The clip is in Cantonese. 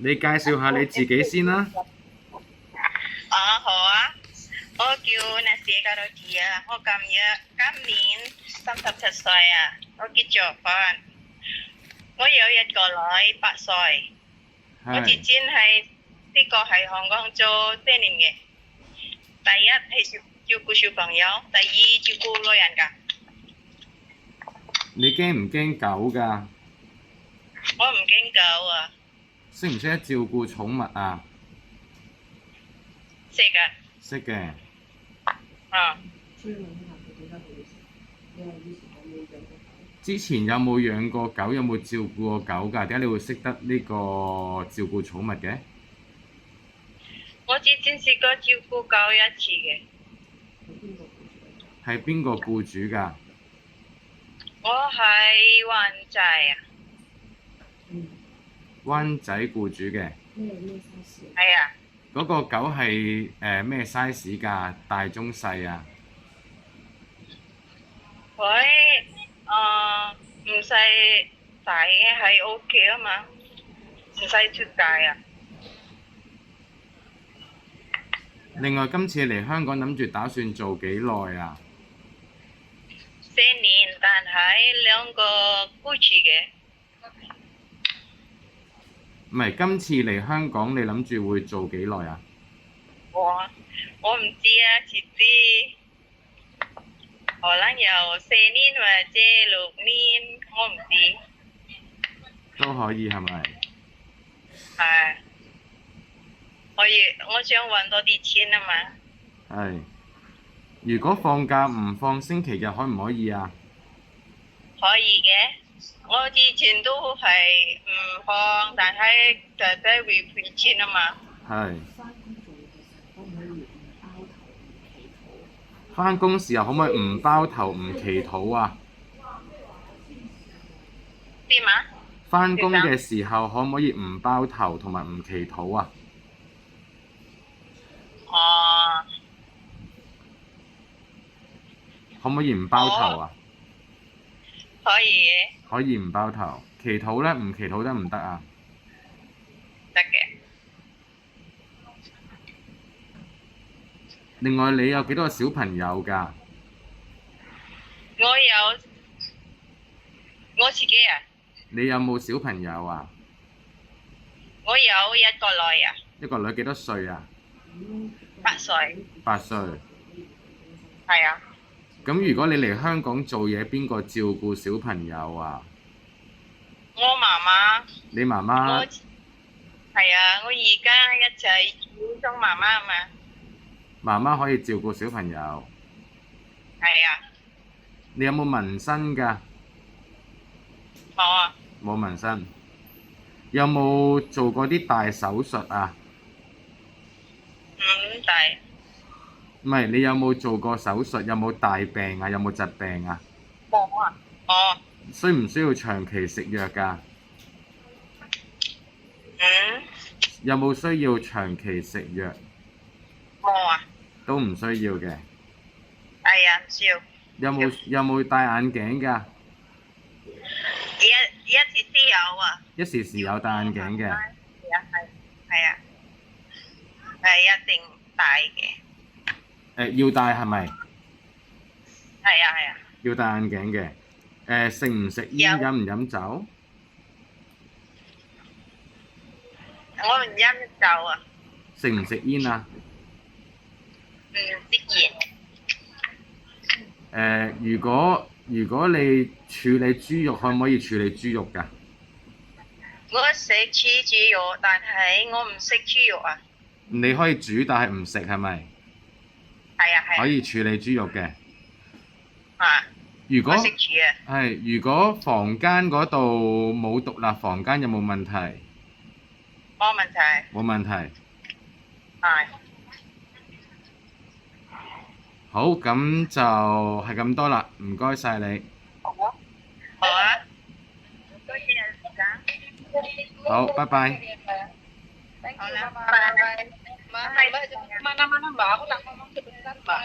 你介紹下你自己先啦。好啊，我叫Nasia Karodia，我今年37歲啊，我結咗婚，我有一個女8歲，我之前呢個喺香港做4年嘅，第一係照顧小朋友，第二照顧老人㗎。你驚唔驚狗㗎？我唔驚狗啊。識唔識得照顧寵物啊？識㗎。識嘅。之前有冇養過狗？有冇照顧過狗㗎？點解你會識得呢個照顧寵物嘅？我之前試過照顧狗一次嘅。係邊個僱主㗎？我喺灣仔啊。灣仔僱主嘅。係啊。嗰個狗係咩 size 㗎？大中細啊？佢唔使大嘅，喺屋企啊嘛，唔使出街啊。另外，今次嚟香港諗住打算做幾耐啊4年，但係2個僱主嘅。唔係，今次嚟香港你諗住會做幾耐啊？我唔知啊，遲啲可能有4年或者6年，我唔知。都可以係咪？係。我想揾多啲錢啊嘛。係。如果放假唔放星期日可唔可以啊？可以嘅。我之前都係唔放，但係姐姐會賠錢啊嘛。係。返工時候可唔可以唔包頭唔祈禱啊？點啊？返工嘅時候可唔可以唔包頭同埋唔祈禱啊？可唔可以唔包頭啊？可以嘅。可以唔包頭，祈禱呢？唔祈禱得唔得啊？得嘅。另外，你有幾多個小朋友㗎？我自己啊。你有冇小朋友啊？我有一個女啊。一個女幾多歲啊8歲。8歲。係啊。咁如果你嚟香港做嘢，邊個照顧小朋友啊？我媽媽。你媽媽？係啊，我而家一齊做媽媽啊嘛。媽媽可以照顧小朋友。係啊。你有冇紋身㗎？冇啊。冇紋身。有冇做過啲大手術啊？大。唔係，你有冇做過手術？有冇大病啊？有冇疾病啊？冇啊。需唔需要長期食藥㗎？有冇需要長期食藥？冇啊。都唔需要嘅。係啊，唔需要。有冇戴眼鏡㗎？一時先有啊。一時時有戴眼鏡嘅。係啊，係一定戴嘅。要戴係咪？係啊。要戴眼鏡嘅。食唔食煙？飲唔飲酒？我唔飲酒啊。食唔食煙啊？唔食煙。如果你處理豬肉，可唔可以處理豬肉㗎？我識煮豬肉，但係我唔識豬肉啊。你可以煮，但係唔食係咪？係啊。可以處理豬肉嘅。我識煮啊。如果房間嗰度冇獨立房間，有冇問題？冇問題。冇問題。係。好，咁就係咁多啦，唔該晒你。好啊。多謝時間。好，拜拜。好啦，拜拜. Mana Mbak, aku tak ngomong sebentar Mbak.